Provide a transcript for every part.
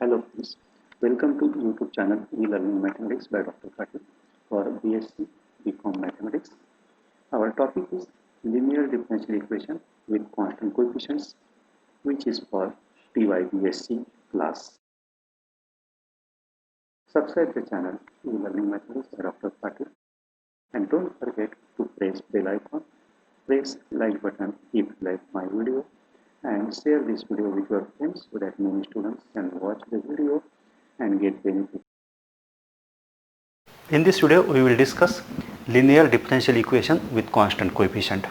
Hello friends, welcome to YouTube channel E-Learning Mathematics by Dr. Patil for BSc BCom Mathematics. Our topic is linear differential equation with constant coefficients, which is for TYBSc class. Subscribe the channel E-Learning Mathematics by Dr. Patil and don't forget to press bell icon, press like button if you like my video, and share this video with your friends so that many students can watch the video and get benefit. In this video, we will discuss linear differential equation with constant coefficient.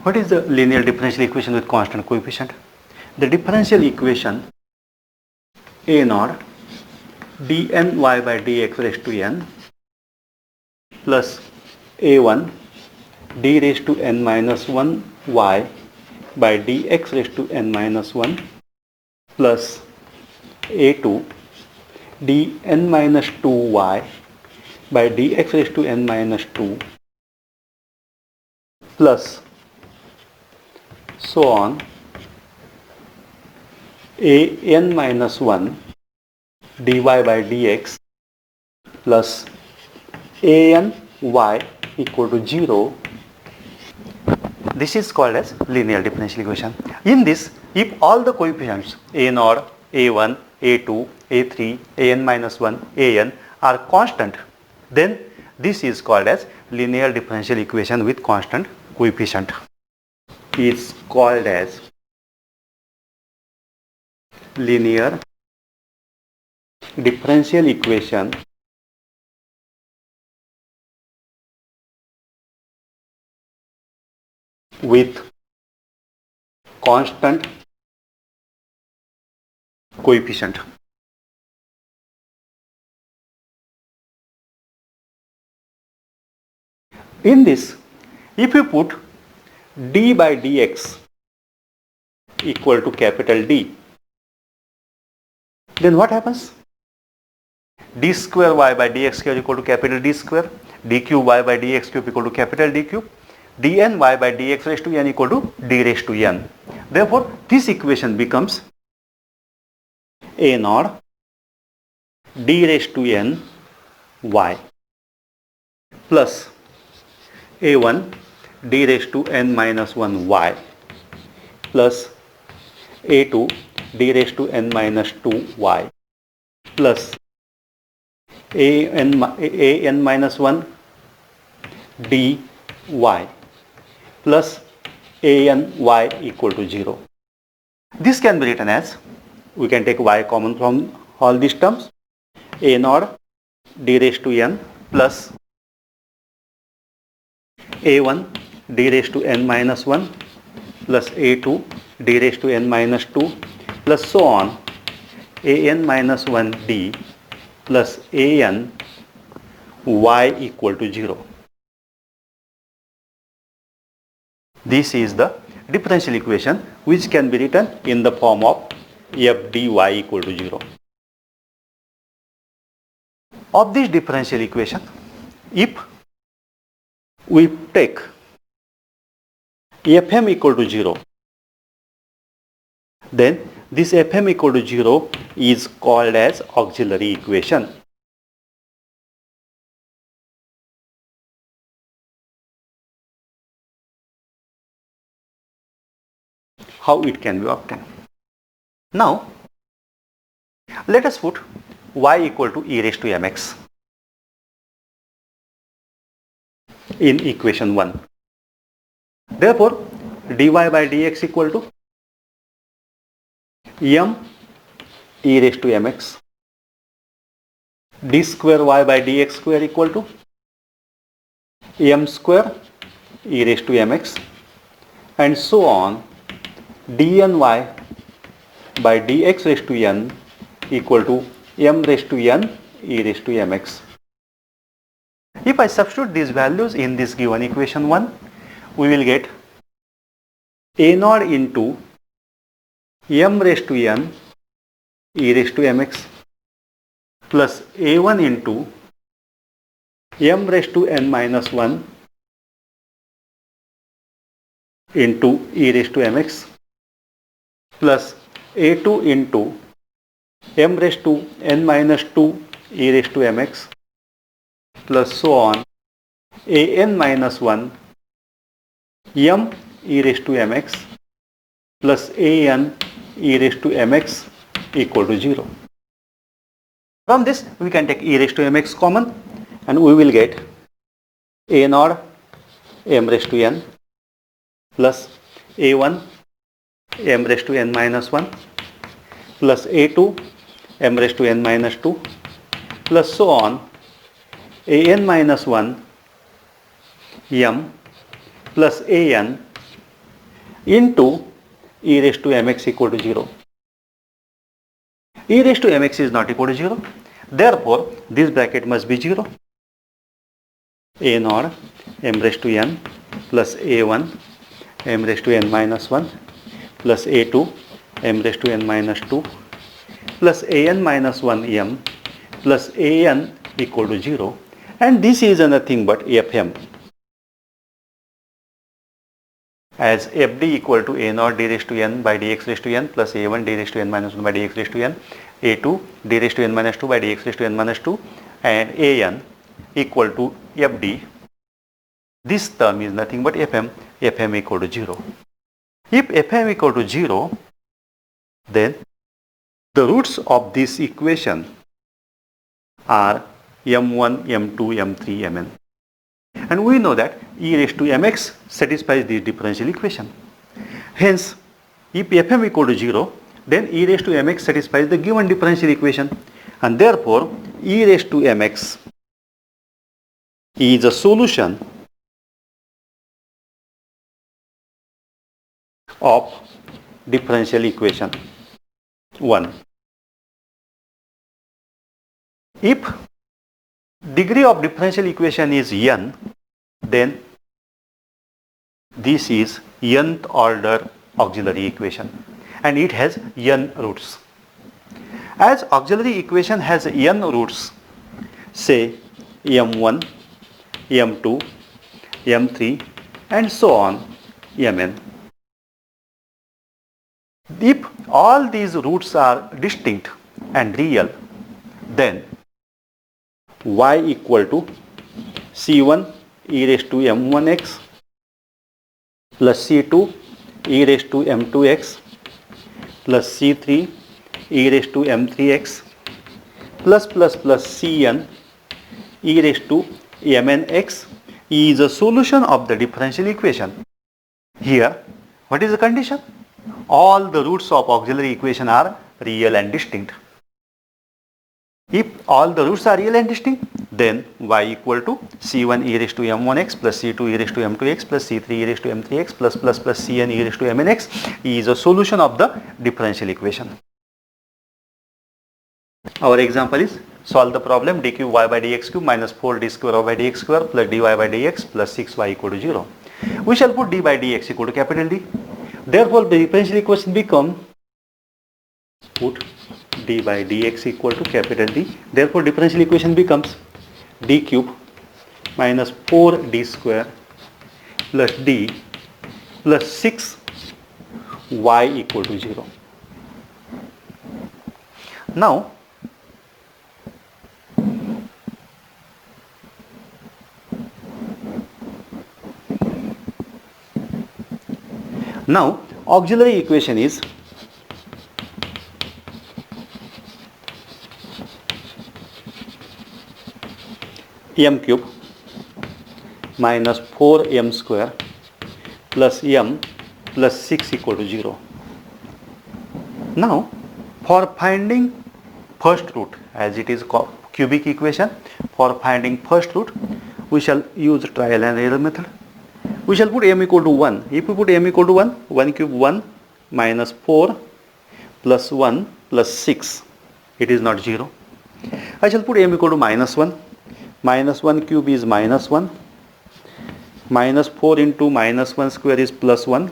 What is the linear differential equation with constant coefficient? The differential equation a naught dny by dx raised to n plus a1 d raised to n minus 1 y by dx raised to n minus 1 plus a2 dn minus 2y by dx raised to n minus 2 plus so on a n minus 1 dy by dx plus a n y equal to 0. This is called as linear differential equation. In this, if all the coefficients a naught, a1, a2, a3, an minus 1, an are constant, then this is called as linear differential equation with constant coefficient. Is called as linear differential equation with constant coefficient. In this, if you put d by dx equal to capital D, then what happens? D square y by dx square equal to capital D square, d cube y by dx cube equal to capital D cube, dn y by dx raised to n equal to d raised to n. Therefore, this equation becomes a naught d raised to n y plus a1 d raised to n minus 1 y plus a2 d raised to n minus 2 y plus an minus 1 dy plus an y equal to 0. This can be written as, we can take y common from all these terms, a naught d raised to n plus a1 d raised to n minus 1 plus a2 d raised to n minus 2 plus so on an minus 1 d plus an y equal to 0. This is the differential equation which can be written in the form of f dy equal to 0. Of this differential equation, if we take fm equal to 0, then this fm equal to 0 is called as auxiliary equation. How it can be obtained? Now, let us put y equal to e raised to mx in equation 1. Therefore, dy by dx equal to m e raised to mx, d square y by dx square equal to m square e raised to mx, and so on dny by dx raised to n equal to m raised to n e raised to mx. If I substitute these values in this given equation 1, we will get a naught into m raised to n e raised to mx plus a1 into m raised to n minus 1 into e raised to mx plus a2 into m raised to n minus 2 e raised to mx plus so on a n minus 1 m e raised to mx plus a n e raised to mx equal to 0. From this we can take e raised to mx common and we will get a naught m raised to n plus a1 m raised to n minus 1 plus a2 m raised to n minus 2 plus so on a n minus 1 m plus a n into e raised to mx equal to 0. E raised to mx is not equal to 0. Therefore, this bracket must be 0. A naught m raised to n plus a1 m raised to n minus 1 plus a2 m raised to n minus 2 plus a n minus 1 m plus a n equal to 0, and this is nothing but fm, as fd equal to a naught d raised to n by dx raised to n plus a1 d raised to n minus 1 by dx raised to n, a2 d raised to n minus 2 by dx raised to n minus 2, and an equal to fd. This term is nothing but fm equal to 0. If fm equal to 0, then the roots of this equation are m1, m2, m3, mn. And we know that e raised to mx satisfies this differential equation. Hence, if fm equal to 0, then e raised to mx satisfies the given differential equation, and therefore e raised to mx is a solution of differential equation 1. If degree of differential equation is n, then this is nth order auxiliary equation and it has n roots. As auxiliary equation has n roots, say m1, m2, m3 and so on mn. If all these roots are distinct and real, then y equal to c1 e raised to m1x plus c2 e raised to m2x plus c3 e raised to m3x plus cn e raised to mnx is a solution of the differential equation. Here, what is the condition? All the roots of auxiliary equation are real and distinct. If all the roots are real and distinct, then y equal to c1 e raised to m1x plus c2 e raised to m2x plus c3 e raised to m3x plus cn e raised to mnx is a solution of the differential equation. Our example is solve the problem d cube y by dx cube minus 4 d square y by dx square plus dy by dx plus 6y equal to 0. We shall put d by dx equal to capital D. Therefore, the differential equation become put d by dx equal to capital D. Therefore, differential equation becomes d cube minus 4d square plus d plus 6y equal to 0. Now, auxiliary equation is m cube minus 4m square plus m plus 6 equal to 0. Now, for finding first root, as it is cubic equation, for finding first root, we shall use trial and error method. We shall put m equal to 1. If we put m equal to 1, 1 cube 1 minus 4 plus 1 plus 6, it is not 0. I shall put m equal to minus 1. Minus 1 cube is minus 1. Minus 4 into minus 1 square is plus 1.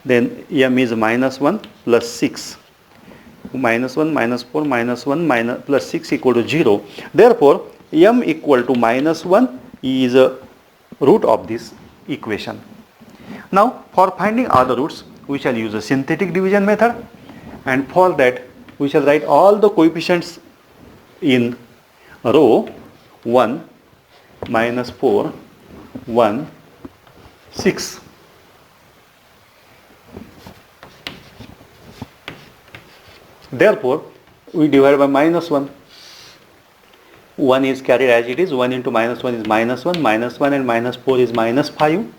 Then m is minus 1 plus 6. Minus 1 minus 4 minus 1 minus plus 6 equal to 0. Therefore, m equal to minus 1 is a root of this equation. Now, for finding other roots, we shall use a synthetic division method, and for that we shall write all the coefficients in row 1, minus 4, 1, 6. Therefore, we divide by minus 1. 1 is carried as it is. 1 into minus 1 is minus 1. Minus 1 and minus 4 is minus 5.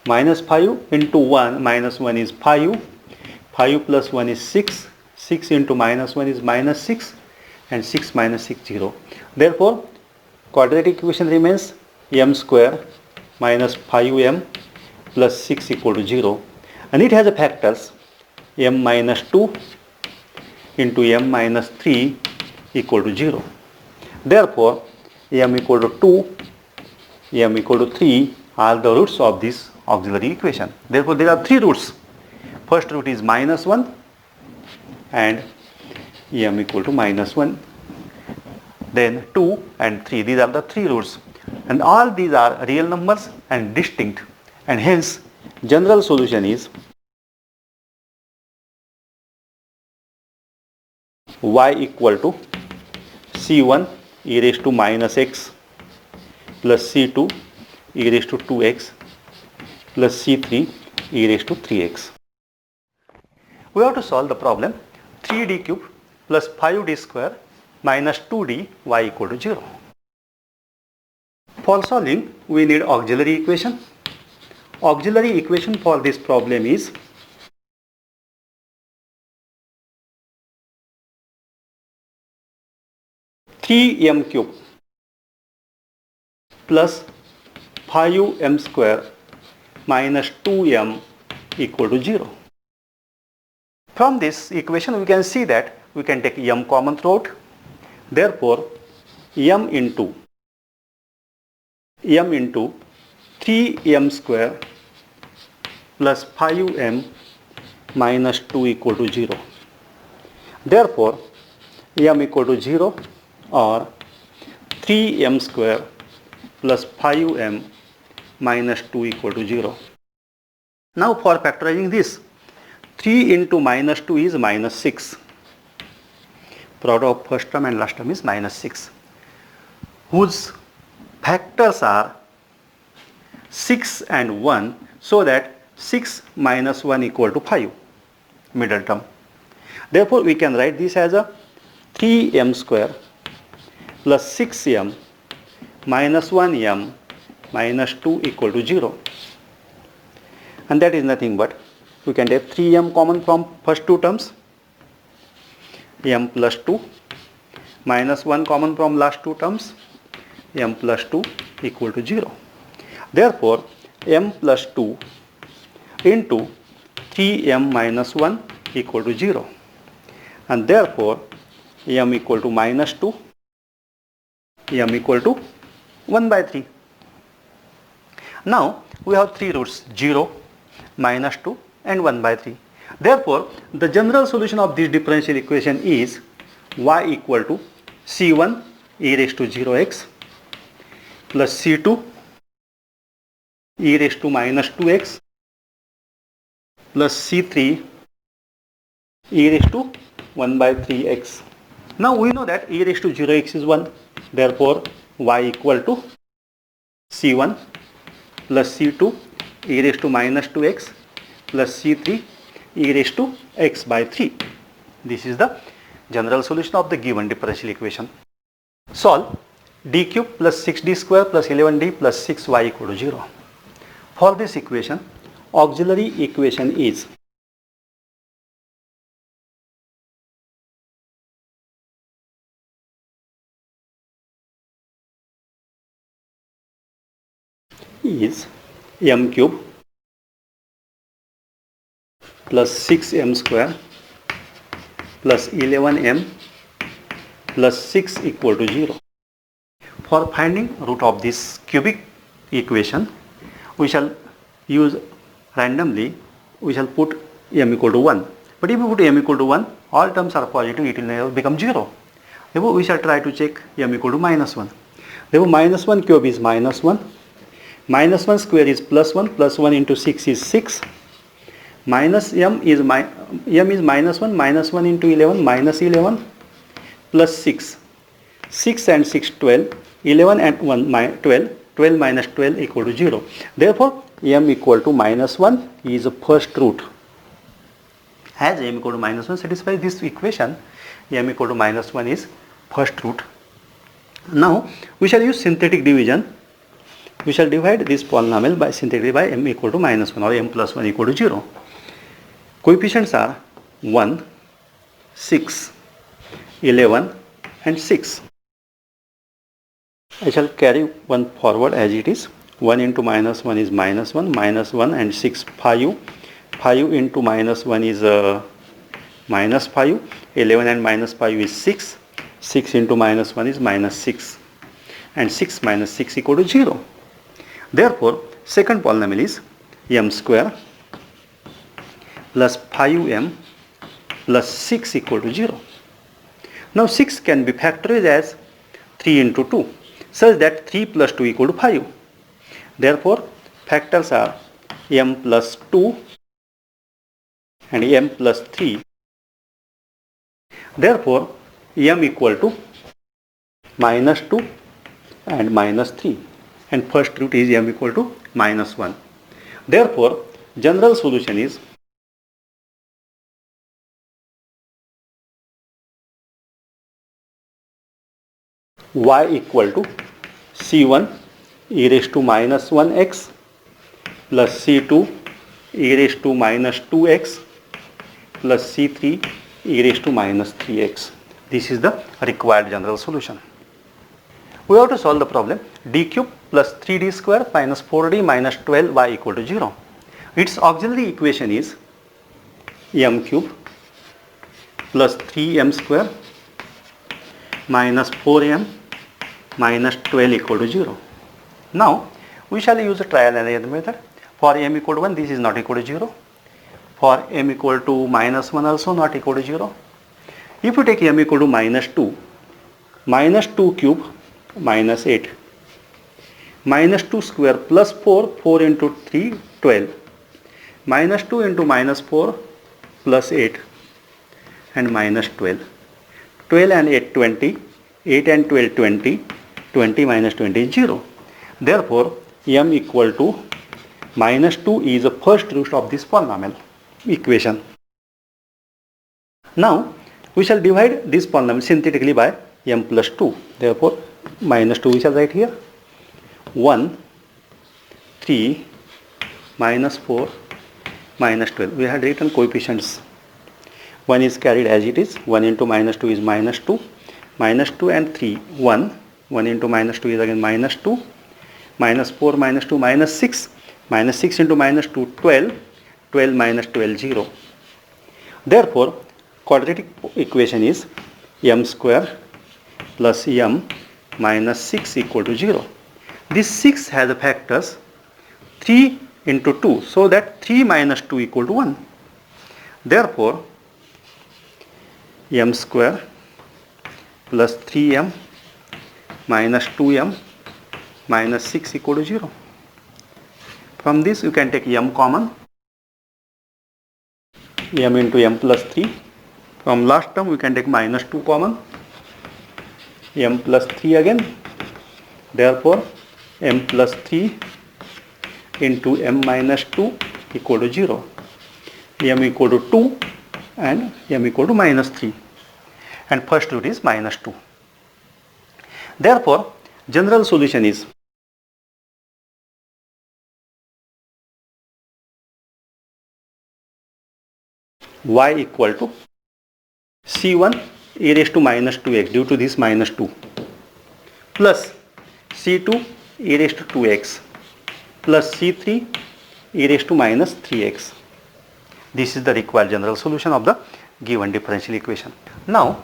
Minus 5 into 1 minus 1 is 5. 5 plus 1 is 6. 6 into minus 1 is minus 6. And 6 minus 6, 0. Therefore, quadratic equation remains m square minus 5m plus 6 equal to 0. And it has a factors m minus 2 into m minus 3 equal to 0. Therefore, m equal to 2, m equal to 3 are the roots of this auxiliary equation. Therefore, there are three roots. First root is minus 1 and m equal to minus 1. Then 2 and 3. These are the three roots. And all these are real numbers and distinct. And hence, general solution is y equal to c1 e raised to minus x plus c2 e raised to 2x plus c3 e raised to 3x. We have to solve the problem 3d cube plus 5d square minus 2d y equal to 0. For solving, we need auxiliary equation. Auxiliary equation for this problem is m cube plus 5m square minus 2m equal to 0. From this equation we can see that we can take m common throughout. Therefore, m into 3m square plus 5m minus 2 equal to 0. Therefore, m equal to 0 or 3m square plus 5m minus 2 equal to 0. Now for factorizing this, 3 into minus 2 is minus 6. Product of first term and last term is minus 6, whose factors are 6 and 1, so that 6 minus 1 equal to 5, middle term. Therefore, we can write this as a 3m square plus 6m minus 1m minus 2 equal to 0. And that is nothing but, we can take 3m common from first two terms, m plus 2, minus 1 common from last two terms, m plus 2 equal to 0. Therefore, m plus 2 into 3m minus 1 equal to 0. And therefore, m equal to minus 2, m equal to 1 by 3. Now, we have three roots, 0, minus 2 and 1 by 3. Therefore, the general solution of this differential equation is y equal to c1 e raised to 0x plus c2 e raised to minus 2x plus c3 e raised to 1 by 3x. Now we know that e raised to 0x is 1. Therefore, y equal to c1 plus c2 e raised to minus 2x plus c3 e raised to x by 3. This is the general solution of the given differential equation. Solve d cube plus 6d square plus 11d plus 6y equal to 0. For this equation, auxiliary equation is m cube plus 6m square plus 11m plus 6 equal to 0. For finding root of this cubic equation, we shall use randomly, we shall put m equal to 1. But if we put m equal to 1, all terms are positive, it will never become 0. Therefore, we shall try to check m equal to minus 1. Therefore, minus 1 cube is minus 1. Minus 1 square is plus 1 into 6 is 6. minus m is minus 1 into 11 minus 11 plus 6. 6 and 6 12. 11 and 1 12. 12 minus 12 equal to 0. Therefore, m equal to minus 1 is the first root. As m equal to minus 1 satisfies this equation, m equal to minus 1 is first root. Now, we shall use synthetic division. We shall divide this polynomial by synthetically by m equal to minus 1 or m plus 1 equal to 0. Coefficients are 1, 6, 11 and 6. I shall carry 1 forward as it is. 1 into minus 1 is minus 1 and 6 5. 5 into minus 1 is minus 5. 11 and minus 5 is 6. 6 into minus 1 is minus 6. And 6 minus 6 equal to 0. Therefore, second polynomial is m square plus 5m plus 6 equal to 0. Now 6 can be factorized as 3 into 2 such that 3 plus 2 equal to 5. Therefore, factors are m plus 2 and m plus 3. Therefore, m equal to minus 2 and minus 3. And first root is m equal to minus 1. Therefore, general solution is y equal to c1 e raised to minus 1x plus c2 e raised to minus 2x plus c3 e raised to minus 3x. This is the required general solution. We have to solve the problem d cube plus 3d square minus 4d minus 12y equal to 0. Its auxiliary equation is m cube plus 3m square minus 4m minus 12 equal to 0. Now, we shall use a trial and error method. For m equal to 1, this is not equal to 0. For m equal to minus 1 also not equal to 0. If you take m equal to minus 2 cube minus 8, minus 2 square plus 4, 4 into 3, 12, minus 2 into minus 4 plus 8 and minus 12. 12 and 8, 20, 8 and 12, 20, 20 minus 20 is 0. Therefore, m equal to minus 2 is the first root of this polynomial equation. Now, we shall divide this polynomial synthetically by m plus 2. Therefore, minus 2 we shall write here. 1, 3, minus 4, minus 12. We had written coefficients. 1 is carried as it is. 1 into minus 2 is minus 2. Minus 2 and 3, 1. 1 into minus 2 is again minus 2. Minus 4 minus 2 minus 6. Minus 6 into minus 2, 12. 12 minus 12, 0. Therefore, quadratic equation is m square plus m minus 6 equal to 0. This 6 has the factors 3 into 2, so that 3 minus 2 equal to 1. Therefore, m square plus 3m minus 2m minus 6 equal to 0. From this you can take m common, m into m plus 3. From last term we can take minus 2 common, m plus 3 again. Therefore, m plus 3 into m minus 2 equal to 0. M equal to 2 and m equal to minus 3. And first root is minus 2. Therefore, general solution is y equal to c1 e raised to minus 2x due to this minus 2 plus c2 e raised to 2x plus c3 e raised to minus 3x. This is the required general solution of the given differential equation. Now,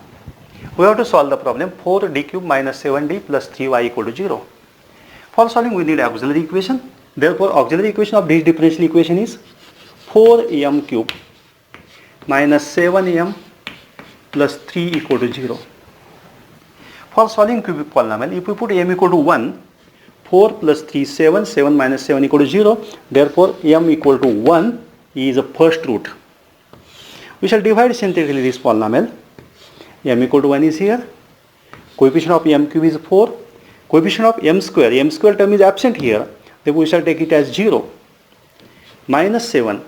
we have to solve the problem 4d cube minus 7d plus 3y equal to 0. For solving, we need auxiliary equation. Therefore, auxiliary equation of this differential equation is 4m cube minus 7m plus 3 equal to 0. For solving cubic polynomial, if we put m equal to 1, 4 plus 3, 7, 7 minus 7 equal to 0. Therefore, m equal to 1 is a first root. We shall divide synthetically this polynomial. M equal to 1 is here. Coefficient of m cube is 4. Coefficient of m square term is absent here. Therefore, we shall take it as 0, minus 7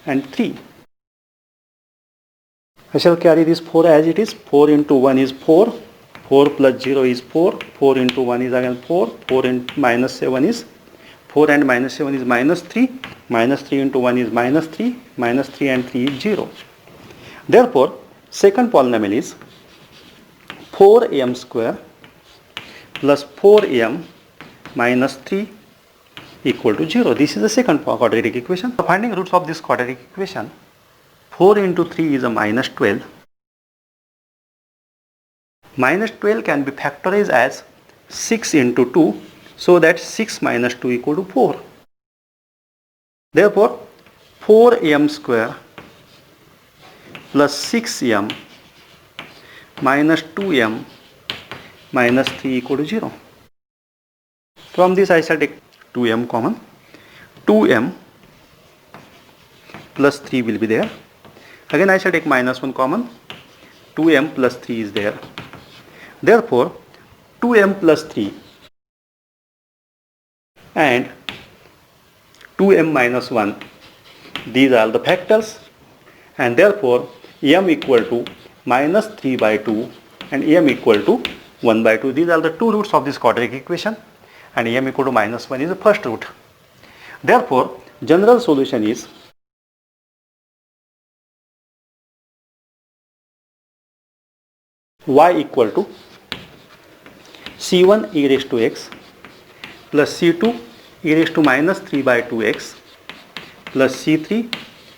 and 3. I shall carry this 4 as it is. 4 into 1 is 4. 4 plus 0 is 4. 4 into 1 is again 4. 4 into minus 7 is 4 and minus 7 is minus 3. Minus 3 into 1 is minus 3. Minus 3 and 3 is 0. Therefore, second polynomial is 4m square plus 4m minus 3 equal to 0. This is the second quadratic equation. So finding roots of this quadratic equation, 4 into 3 is a minus 12. Minus 12 can be factorized as 6 into 2, so that 6 minus 2 equal to 4. Therefore, 4m square plus 6m minus 2m minus 3 equal to 0. From this I shall take 2m common. 2m plus 3 will be there. Again I shall take minus 1 common. 2m plus 3 is there. Therefore, 2m plus 3 and 2m minus 1, these are the factors, and therefore m equal to minus 3 by 2 and m equal to 1 by 2. These are the two roots of this quadratic equation, and m equal to minus 1 is the first root. Therefore, general solution is y equal to c1 e raised to x plus c2 e raised to minus 3 by 2x plus c3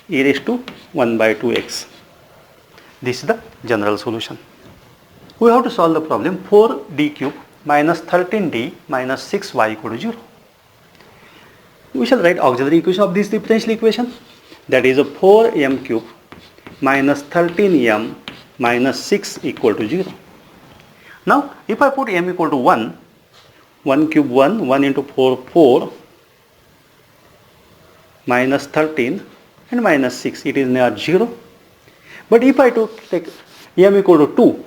e raised to 1 by 2x. This is the general solution. We have to solve the problem 4d cube minus 13d minus 6y equal to 0. We shall write auxiliary equation of this differential equation, that is a 4m cube minus 13m minus 6 equal to 0. Now, if I put m equal to 1, 1 cube 1, 1 into 4, 4, minus 13 and minus 6, it is near 0. But if I take m equal to 2,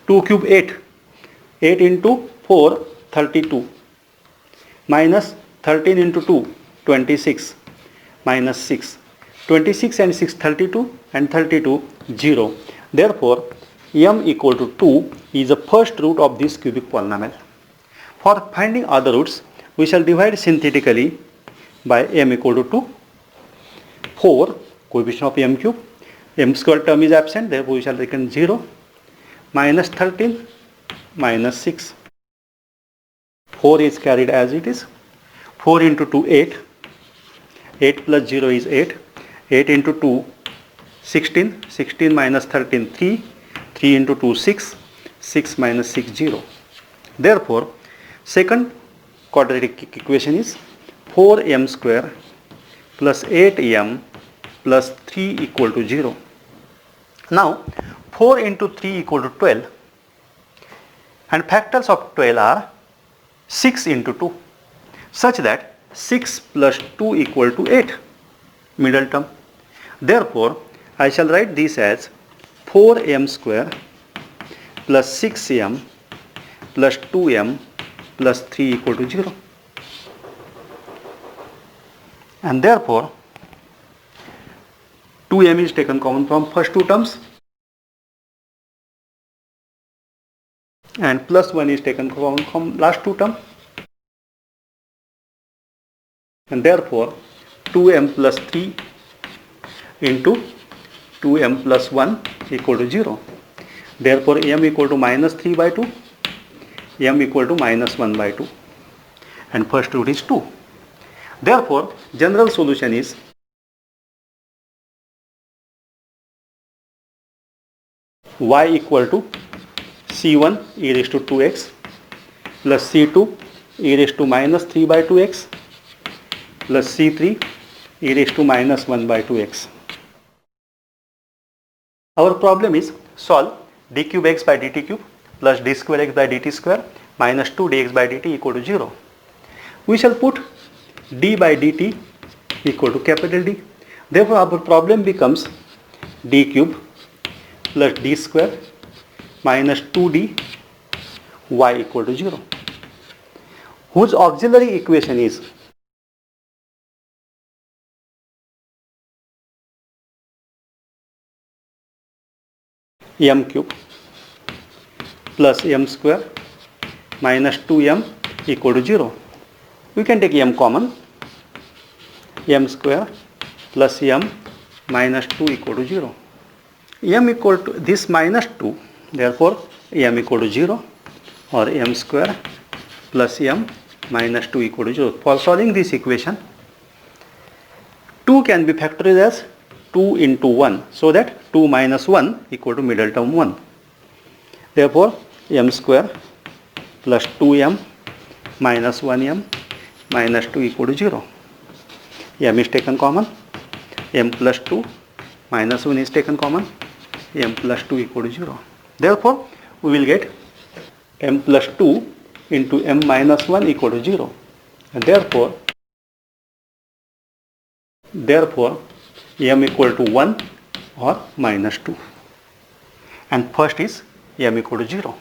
2 cube 8, 8 into 4, 32, minus 13 into 2, 26, minus 6, 26 and 6, 32 and 32, 0. Therefore, m equal to 2 is the first root of this cubic polynomial. For finding other roots, we shall divide synthetically by m equal to 2, 4, coefficient of m cube, m square term is absent, therefore we shall reckon 0, minus 13, minus 6, 4 is carried as it is, 4 into 2, 8, 8 plus 0 is 8, 8 into 2, 16, 16 minus 13, 3, 3 into 2, 6, 6 minus 6, 0. Therefore, second quadratic equation is 4m square plus 8m plus 3 equal to 0. Now, 4 into 3 equal to 12, and factors of 12 are 6 into 2, such that 6 plus 2 equal to 8, middle term. Therefore, I shall write this as 4m square plus 6m plus 2m plus 3 equal to 0. And therefore, 2m is taken common from first two terms and plus 1 is taken common from last two terms, and therefore 2m plus 3 into 2m plus 1 equal to 0. Therefore, m equal to minus 3 by 2, m equal to minus 1 by 2, and first root is 2. Therefore, general solution is y equal to c1 e raised to 2x plus c2 e raised to minus 3 by 2x plus c3 e raised to minus 1 by 2x. Our problem is solve d cube x by dt cube plus d square x by dt square minus 2 dx by dt equal to 0. We shall put d by dt equal to capital D. Therefore, our problem becomes d cube plus d square minus 2d y equal to 0, whose auxiliary equation is m cube plus m square minus 2m equal to 0. We can take m common, m square plus m minus 2 equal to 0. M equal to this minus 2, therefore m equal to 0, or m square plus m minus 2 equal to 0. For solving this equation, 2 can be factorized as 2 into 1, so that 2 minus 1 equal to middle term 1. Therefore, m square plus 2m minus 1m minus 2 equal to 0. M is taken common, m plus 2 minus 1 is taken common, m plus 2 equal to 0. Therefore, we will get m plus 2 into m minus 1 equal to 0. And therefore m equal to 1 or minus 2. And first is m equal to 0.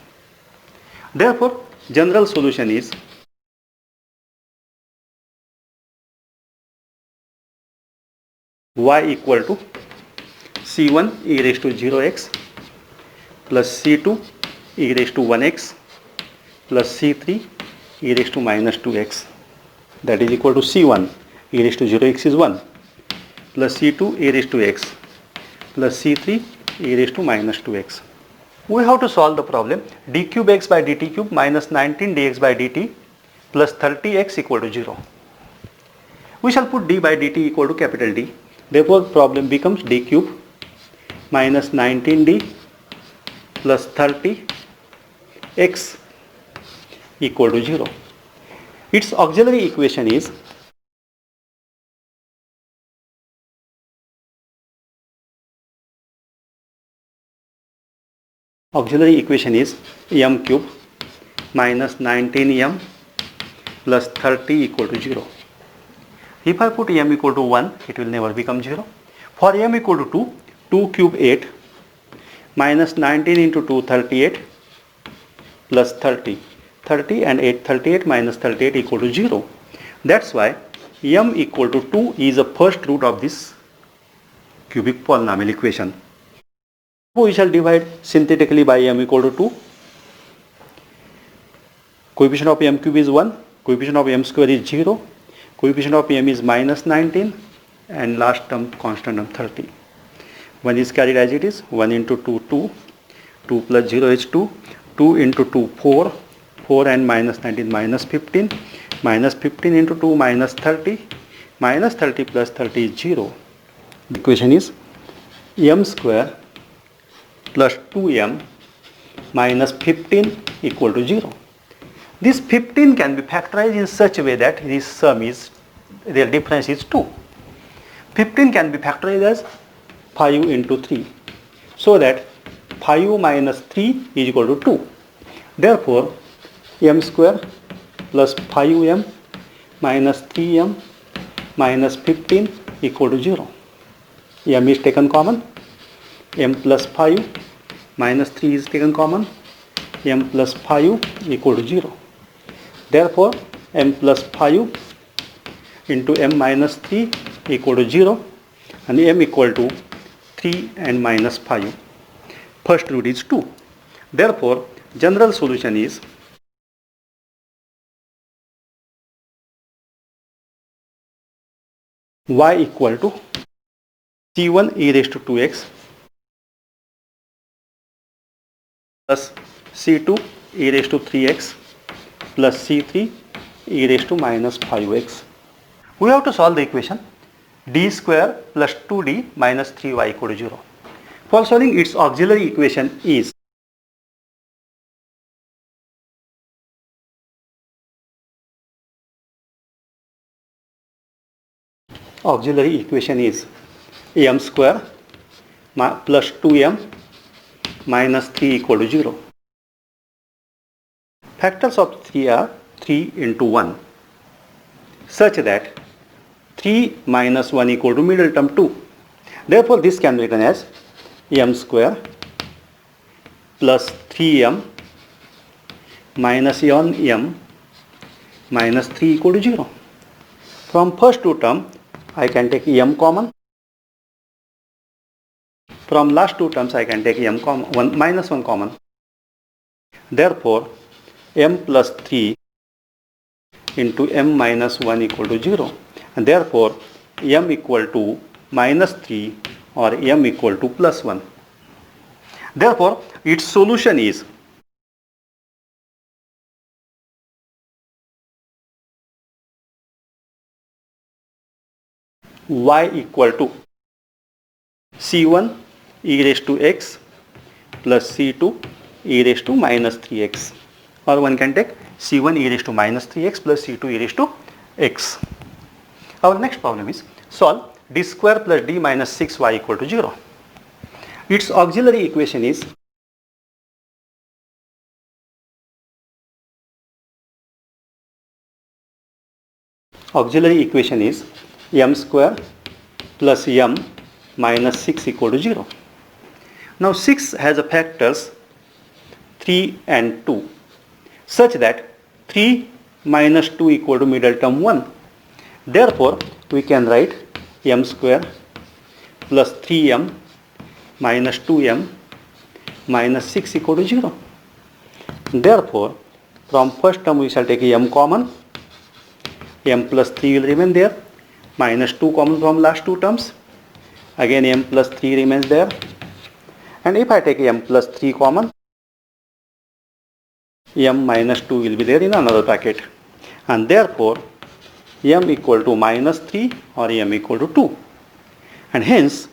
Therefore, general solution is y equal to c1 e raised to 0x plus c2 e raised to 1x plus c3 e raised to minus 2x, that is equal to c1 e raised to 0x is 1 plus c2 e raised to x plus c3 e raised to minus 2x. We have to solve the problem d cube x by dt cube minus 19 dx by dt plus 30x equal to 0. We shall put d by dt equal to capital D. Therefore, problem becomes d cube minus 19d plus 30x equal to 0. Its auxiliary equation is m cube minus 19m plus 30 equal to 0. If I put m equal to 1, it will never become 0. For m equal to 2, 2 cube 8 minus 19 into 2 38 plus 30. 30 and 8 38 minus 38 equal to 0. That's why m equal to 2 is the first root of this cubic polynomial equation. We shall divide synthetically by m equal to 2. Coefficient of m cube is 1, coefficient of m square is 0, coefficient of m is minus 19, and last term constant term 30. 1 is carried as it is, 1 into 2 2, 2 plus 0 is 2, 2 into 2 4, 4 and minus 19 minus 15, minus 15 into 2 minus 30, minus 30 plus 30 is 0. The equation is m square plus 2m minus 15 equal to 0. This 15 can be factorized in such a way that this sum is, their difference is 2. 15 can be factorized as 5 into 3. So that 5 minus 3 is equal to 2. Therefore, m square plus 5m minus 3m minus 15 equal to 0. M is taken common. M plus 5 minus 3 is taken common. M plus 5 equal to 0. Therefore, m plus 5 into m minus 3 equal to 0, and m equal to 3 and minus 5. First root is 2. Therefore, general solution is y equal to c1 e raised to 2x plus c2 e raised to 3x plus c3 e raised to minus 5x. We have to solve the equation d square plus 2d minus 3y equal to 0. For solving, its auxiliary equation is m square plus 2m minus 3 equal to 0. Factors of 3 are 3 into 1, such that 3 minus 1 equal to middle term 2. Therefore, this can be written as m square plus 3m minus 1m minus 3 equal to 0. From first two term, I can take m common. From last two terms, I can take m common, minus 1 common. Therefore, m plus 3 into m minus 1 equal to 0. And therefore, m equal to minus 3 or m equal to plus 1. Therefore, its solution is y equal to c1 e raised to x plus c2 e raised to minus 3x, or one can take c1 e raised to minus 3x plus c2 e raised to x. Our next problem is solve d square plus d minus 6y equal to 0. Its auxiliary equation is m square plus m minus 6 equal to 0. Now 6 has a factors 3 and 2 such that 3 minus 2 equal to middle term 1. Therefore, we can write m square plus 3m minus 2m minus 6 equal to 0. Therefore, from first term we shall take m common, m plus 3 will remain there, minus 2 common from last two terms, again m plus 3 remains there, and if I take m plus 3 common, m minus 2 will be there in another bracket, and therefore m equal to minus 3 or m equal to 2, and hence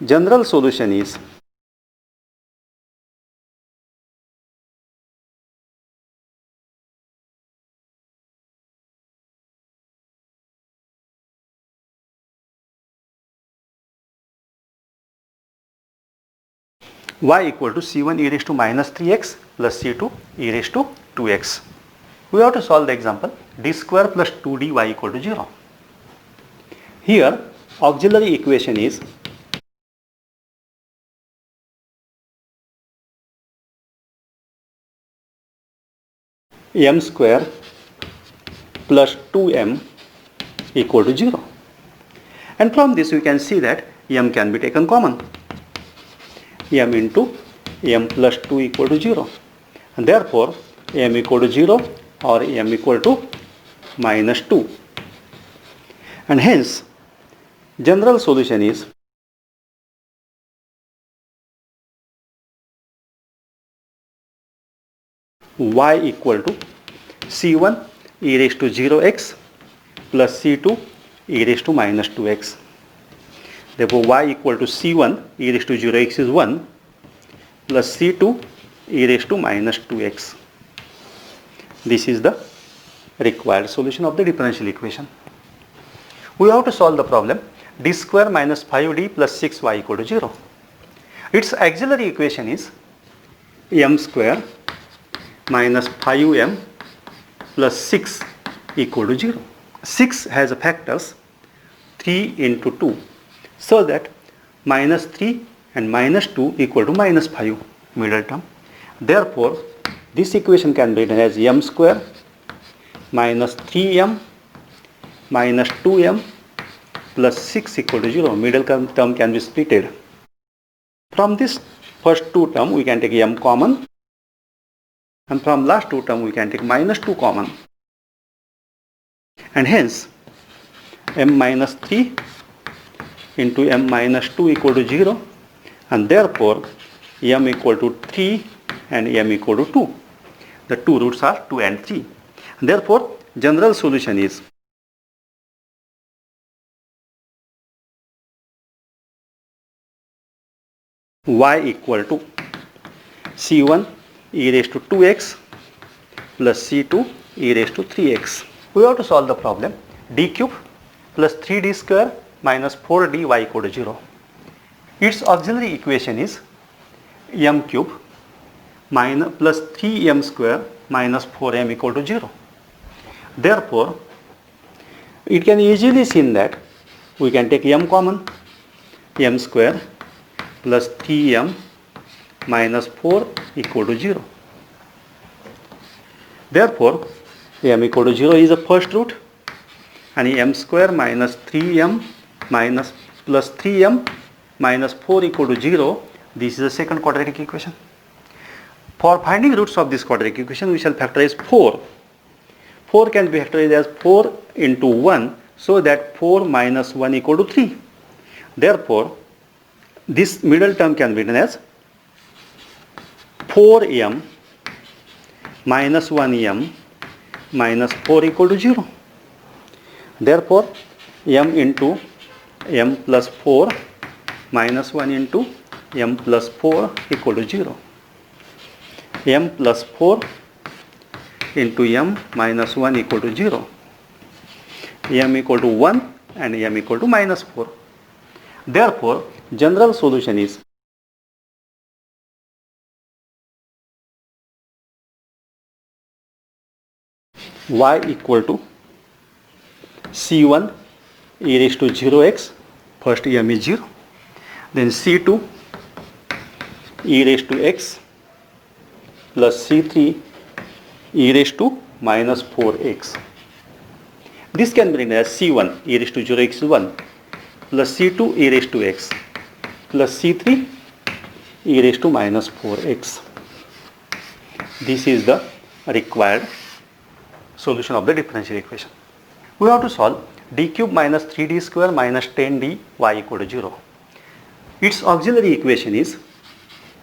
general solution is y equal to c1 e raised to minus 3x plus c2 e raised to 2x. We have to solve the example d square plus 2dy equal to 0. Here auxiliary equation is m square plus 2m equal to 0. And from this we can see that m can be taken common. M into m plus 2 equal to 0. And therefore, m equal to 0 or m equal to minus 2. And hence, general solution is y equal to c1 e raised to 0x plus c2 e raised to minus 2x. Therefore, y equal to c1 e raised to 0x is 1 plus c2 e raised to minus 2x. This is the required solution of the differential equation. We have to solve the problem d square minus 5d plus 6y equal to 0. Its auxiliary equation is m square minus 5m plus 6 equal to 0. 6 has a factors 3 into 2. So that minus 3 and minus 2 equal to minus 5 middle term. Therefore, this equation can be written as m square minus 3m minus 2m plus 6 equal to 0. Middle term can be splitted. From this first two term we can take m common, and from last two term we can take minus 2 common. And hence m minus 3 into m minus 2 equal to 0, and therefore m equal to 3 and m equal to 2. The two roots are 2 and 3. And therefore, general solution is y equal to c1 e raised to 2x plus c2 e raised to 3x. We have to solve the problem d cube plus 3d square minus 4dy equal to 0. Its auxiliary equation is m cube minus plus 3m square minus 4m equal to 0. Therefore, it can easily seen that we can take m common, m square plus 3m minus 4 equal to 0. Therefore, m equal to 0 is the first root, and m square minus 3m minus plus 3m minus 4 equal to 0, this is the second quadratic equation. For finding roots of this quadratic equation, we shall factorize 4. 4 can be factorized as 4 into 1, so that 4 minus 1 equal to 3. Therefore, this middle term can be written as 4m minus 1m minus 4 equal to 0. Therefore, m into m plus 4 minus 1 into m plus 4 equal to 0. m plus 4 into m minus 1 equal to 0. m equal to 1 and m equal to minus 4. Therefore, general solution is y equal to c1 e raised to 0x, first m is 0, then c2 e raised to x plus c3 e raised to minus 4x. This can be written as c1 e raised to 0x is 1 plus c2 e raised to x plus c3 e raised to minus 4x. This is the required solution of the differential equation. We have to solve d cube minus 3d square minus 10d y equal to 0. Its auxiliary equation is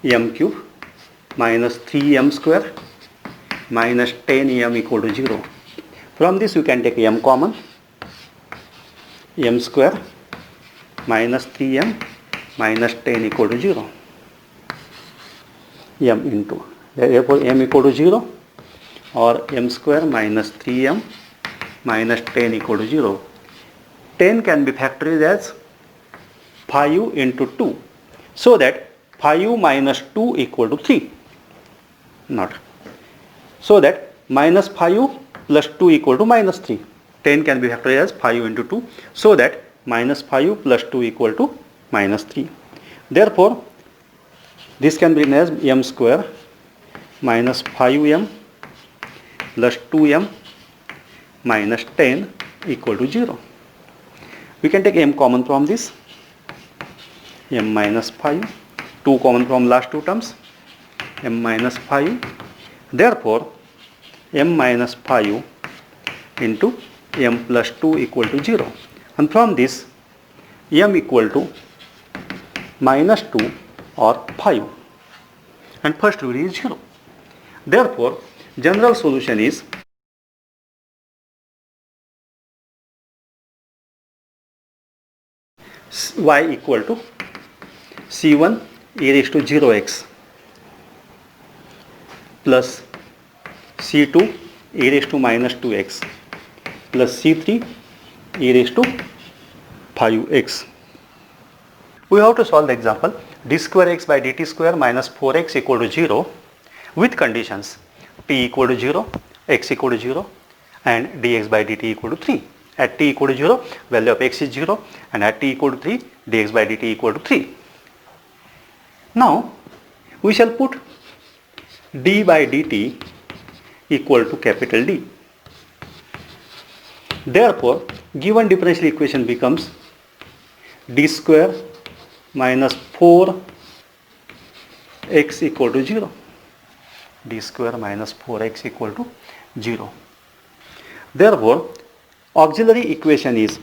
m cube minus 3m square minus 10m equal to 0. From this you can take m common, m square minus 3m minus 10 equal to 0, m into, therefore m equal to 0 or m square minus 3m minus 10 equal to 0. 10 can be factorized as 5 into 2, so that 5 minus 2 equal to 3. Not. So that minus 5 plus 2 equal to minus 3. 10 can be factorized as 5 into 2, so that minus 5 plus 2 equal to minus 3. Therefore, this can be written as m square minus 5m plus 2m minus 10 equal to 0. We can take m common from this, m minus 5, 2 common from last two terms, m minus 5. Therefore, m minus 5 into m plus 2 equal to 0. And from this, m equal to minus 2 or 5. And first root is 0. Therefore, general solution is y equal to c1 e raised to 0x plus c2 e raised to minus 2x plus c3 e raised to 5x. We have to solve the example d square x by dt square minus 4x equal to 0 with conditions t equal to 0, x equal to 0 and dx by dt equal to 3. At t equal to 0, value of x is 0, and at t equal to 3, dx by dt equal to 3. Now, we shall put d by dt equal to capital D. Therefore, given differential equation becomes d square minus 4x equal to 0. d square minus 4x equal to 0. Therefore, auxiliary equation is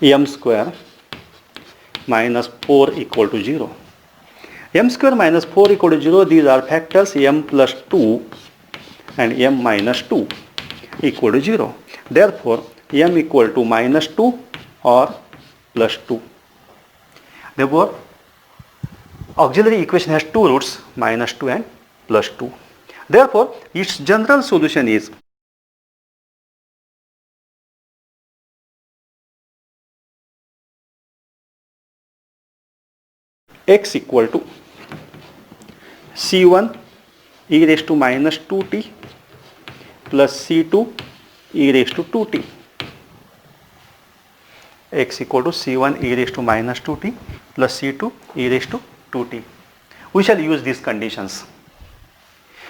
m square minus 4 equal to 0. m square minus 4 equal to 0, these are factors m plus 2 and m minus 2 equal to 0. Therefore, m equal to minus 2 or plus 2. Therefore, auxiliary equation has two roots, minus 2 and plus 2. Therefore, its general solution is x equal to C1 e raised to minus 2t plus C2 e raised to 2t. X equal to C1 e raised to minus 2t plus C2 e raised to 2t. We shall use these conditions.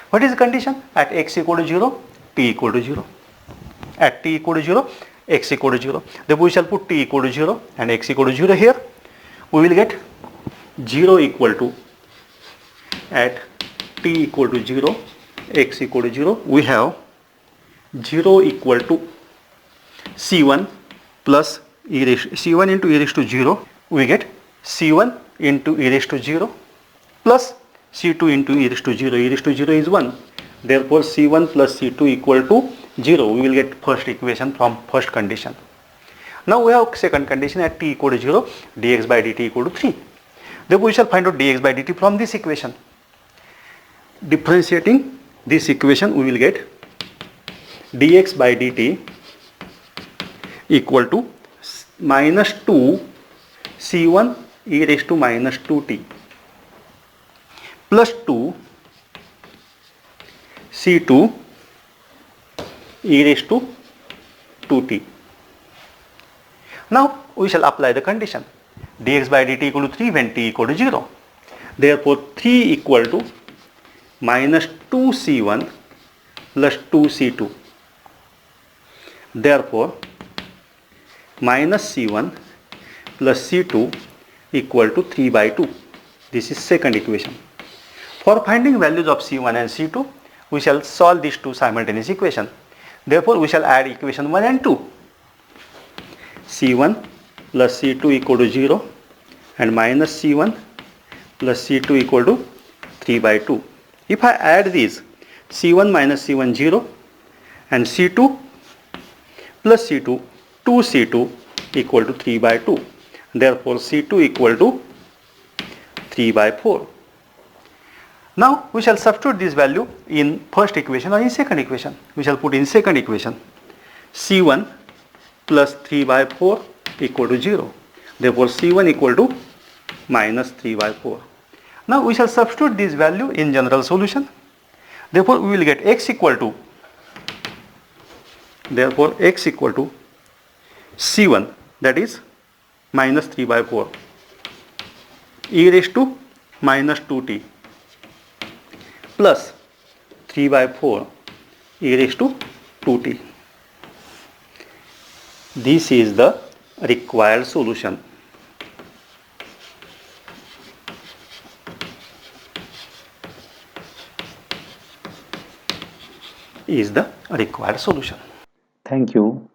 What is the condition? At x equal to 0, t equal to 0. At t equal to 0, x equal to 0. Therefore, we shall put t equal to 0 and x equal to 0 here. We will get 0 equal to, at t equal to 0, x equal to 0, we have 0 equal to C1 plus C1 into e raised to 0, we get C1 into e raised to 0 plus C2 into e raised to 0. E raised to 0 is 1. Therefore, C1 plus C2 equal to 0. We will get first equation from first condition. Now we have second condition. At t equal to 0, dx by dt equal to 3. Therefore, we shall find out dx by dt from this equation. Differentiating this equation, we will get dx by dt equal to minus 2 C1 e raised to minus 2t plus 2 C2 e raised to 2t. Now we shall apply the condition. Dx by dt equal to 3 when t equal to 0. Therefore, 3 equal to minus 2 C1 plus 2 C2. Therefore, minus C1 plus C2 equal to 3 by 2. This is second equation. For finding values of C1 and C2, we shall solve these two simultaneous equations. Therefore, we shall add equation 1 and 2. C1 plus C2 equal to 0 and minus C1 plus C2 equal to 3 by 2. If I add these, C1 minus C1 0 and C2 plus C2, 2C2 equal to 3 by 2. Therefore, C2 equal to 3 by 4. Now, we shall substitute this value in first equation or in second equation. We shall put in second equation C1 plus 3 by 4 equal to 0. Therefore, C1 equal to minus 3 by 4. Now, we shall substitute this value in general solution. Therefore, we will get x equal to, therefore, x equal to C1, that is minus 3 by 4 e raised to minus 2t plus 3 by 4 e raised to 2t. This is the required solution. Is the required solution. Thank you.